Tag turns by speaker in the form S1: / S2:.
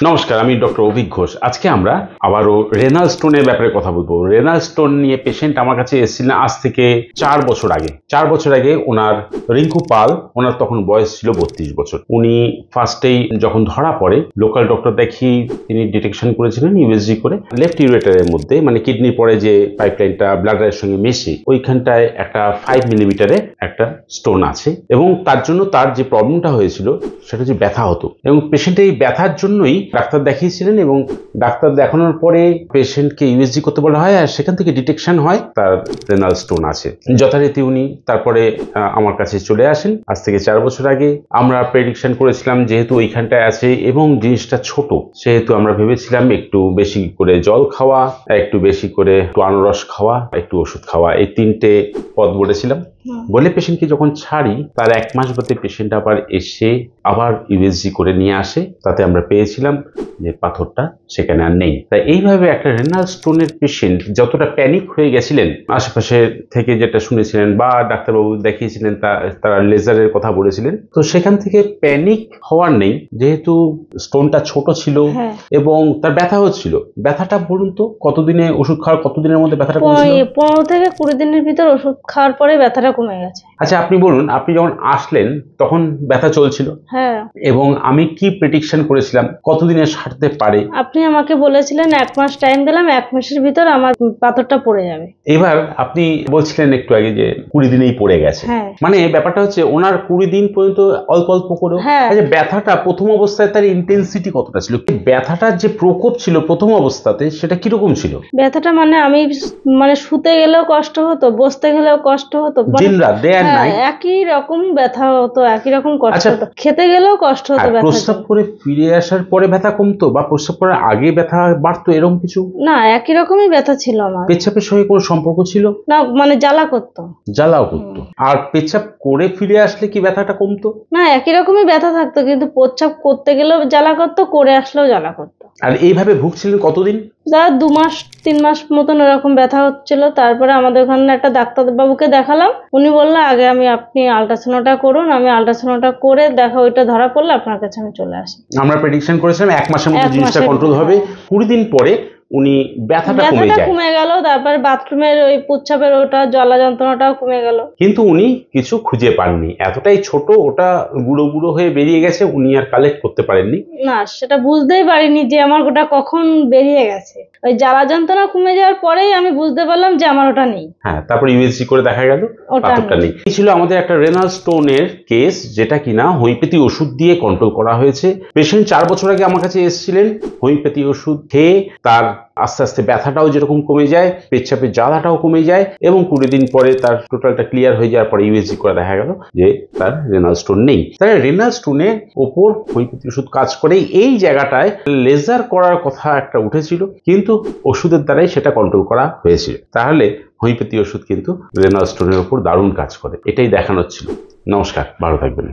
S1: নমস্কার, আমি ডক্টর অভিক ঘোষ। আজকে আমরা আবারও রেনাল স্টোনের ব্যাপারে কথা বলবো। রেনাল স্টোন নিয়ে পেশেন্ট আমার কাছে এসেছিলেন আজ থেকে 4 বছর আগে। 4 বছর আগে ওনার রিঙ্কু পাল, ওনার তখন বয়স ছিল 32 বছর। উনি ফার্স্টেই যখন ধরা পড়ে লোকাল ডক্টর দেখি তিনি ডিটেকশন করেছিলেন ইউএসজি করে লেফট ইউরেটারের মধ্যে, মানে কিডনির পরে যে পাইপলাইনটা ব্লাডের সঙ্গে মেশে ওইখানটায় একটা 5 মিলিমিটারের একটা স্টোন আছে, এবং তার জন্য তার যে প্রবলেমটা হয়েছিল সেটা হচ্ছে ব্যথা হতো, এবং পেশেন্ট এই ব্যথার জন্যই ডাক্তার দেখিয়েছিলেন, এবং ডাক্তার দেখানোর পরে পেশেন্টকে ইউএসজি করতে বলা হয় আর সেখান থেকে ডিটেকশন হয় তার রেনাল স্টোন আছে। যথারীতি উনি তারপরে আমার কাছে চলে আসেন আজ থেকে 4 বছর আগে। আমরা প্রেডিকশন করেছিলাম যেহেতু ওইখানটায় আছে এবং জিনিসটা ছোট, সেহেতু আমরা ভেবেছিলাম একটু বেশি করে জল খাওয়া, একটু বেশি করে একটু আনারস খাওয়া, একটু ওষুধ খাওয়া, এই 3টে পদ বলেছিলাম। বলে পেশেন্টকে যখন ছাড়ি তার 1 মাস বাদে পেশেন্ট আবার এসে আবার ইউএসজি করে নিয়ে আসে, তাতে আমরা পেয়েছিলাম যে পাথরটা সেখানে আর নেই। তাই এইভাবে একটা রেনাল স্টোনের পেশেন্ট যতটা প্যানিক হয়ে গেছিলেন, আশেপাশে থেকে যেটা শুনেছিলেন বা ডাক্তারবাবু দেখিয়েছিলেন তারা লেজারের কথা বলেছিলেন, তো সেখান থেকে প্যানিক হওয়ার নেই, যেহেতু স্টোনটা ছোট ছিল এবং তার ব্যথা হচ্ছিল। ব্যথাটা বলুন তো কতদিনে ওষুধ খাওয়ার কতদিনের মধ্যে ব্যথাটা কমেছিল?
S2: 15 থেকে 20 দিনের ভিতর ওষুধ খাওয়ার পরে ব্যথাটা কমে গেছে।
S1: আচ্ছা, আপনি বলুন, আপনি যখন আসলেন তখন ব্যথা চলছিল,
S2: হ্যাঁ,
S1: এবং আমি কি প্রেডিকশন করেছিলাম কতদিনে সারতে পারে?
S2: আপনি আমাকে বলেছিলেন 1 মাস টাইম দিলাম, 1 মাসের ভিতর আমার পাথরটা পড়ে যাবে।
S1: এবার আপনি বলছিলেন একটু আগে যে 20 দিনেই পড়ে গেছে।
S2: হ্যাঁ,
S1: মানে ব্যাপারটা হচ্ছে ওনার 20 দিন পর্যন্ত অল্প অল্প করে। আচ্ছা, ব্যথাটা প্রথম অবস্থায় তার ইন্টেন্সিটি কতটা ছিল? ব্যথাটার যে প্রকোপ ছিল প্রথম অবস্থাতে সেটা কিরকম ছিল?
S2: ব্যথাটা আমি শুতে গেলেও কষ্ট হতো, বসতে গেলেও কষ্ট হতো,
S1: দিন রাত ডে এন্ড নাইট
S2: একই রকম ব্যথা হতো, একই রকম কষ্ট হতো, খেতে গেলেও কষ্ট হতো।
S1: প্রস্রাব করে ফিরে আসার পরে ব্যথা কমতো বা প্রস্রাব করার আগে ব্যথা বাড়তো এরকম কিছু?
S2: না, একই রকমই ব্যথা ছিল আমার।
S1: পেচ্ছাপের সঙ্গে কোনো সম্পর্ক ছিল
S2: না, জ্বালা করতো।
S1: জ্বালাও করতো। আর পেচ্ছাপ করে ফিরে আসলে কি ব্যথাটা কমতো?
S2: না, একই রকমই ব্যথা থাকতো, কিন্তু প্রস্রাব করতে গেলেও জ্বালা করতো, করে আসলেও জ্বালা করতো।
S1: আর এইভাবে ভুগছিলেন কতদিন?
S2: যারা 2 মাস 3 মাস মতন এরকম ব্যথা হচ্ছিল। তারপরে আমাদের ওখানে একটা ডাক্তারবাবুকে দেখালাম, উনি বললো আগে আপনি আল্ট্রাসাউন্ডটা করুন। আমি আল্ট্রাসাউন্ডটা করে দেখা ওইটা ধরা পড়লে আপনার কাছে আমি চলে আসি।
S1: আমরা প্রেডিকশন করেছিলাম 1 মাসের মধ্যে জিনিসটা কন্ট্রোল হবে। 20 দিন পরে উনি ব্যথাটা কমে
S2: গেল। তারপরে বাথরুমের ওই প্রস্রাবের ওটা জ্বালা যন্ত্রণাটাও কমে গেল,
S1: কিন্তু উনি কিছু খুঁজে পাননি। এতটাই ছোট, ওটা গুঁড়ো গুঁড়ো হয়ে বেরিয়ে গেছে, উনি আর কালেক্ট করতে পারেননি।
S2: না, সেটা বুঝতেই পারিনি যে আমার ওটা কখন বেরিয়ে গেছে। ওই জ্বালা যন্ত্রণা কমে যাওয়ার পরেই আমি বুঝতে পারলাম যে আমার ওটা নেই।
S1: হ্যাঁ, তারপর ইউএসজি করে দেখা গেল পাথরটা নেই। এই ছিল আমাদের একটা রেনাল স্টোনের কেস, যেটা কিনা হোমিওপ্যাথি ওষুধ দিয়ে কন্ট্রোল করা হয়েছে। পেশেন্ট 4 বছর আগে আমার কাছে এসেছিলেন, হোমিওপ্যাথি ওষুধ খেয়ে তার আস্তে আস্তে ব্যথাটাও যেরকম কমে যায়, পেচ্ছাপের জ্বালাটাও কমে যায়, এবং 20 দিন পরে তার টোটালটা ক্লিয়ার হয়ে যাওয়ার পরে ইউএসজি করে দেখা গেল যে তার রেনাল স্টোন নেই। তাহলে রেনাল স্টোনের ওপর হোমিওপ্যাথি ওষুধ কাজ করে। এই জায়গাটায় লেজার করার কথা একটা উঠেছিল, কিন্তু ওষুধের দ্বারাই সেটা কন্ট্রোল করা হয়েছিল। তাহলে হোমিওপ্যাথি ওষুধ কিন্তু রেনাল স্টোনের ওপর দারুণ কাজ করে, এটাই দেখানোর ছিল। নমস্কার, ভালো থাকবেন।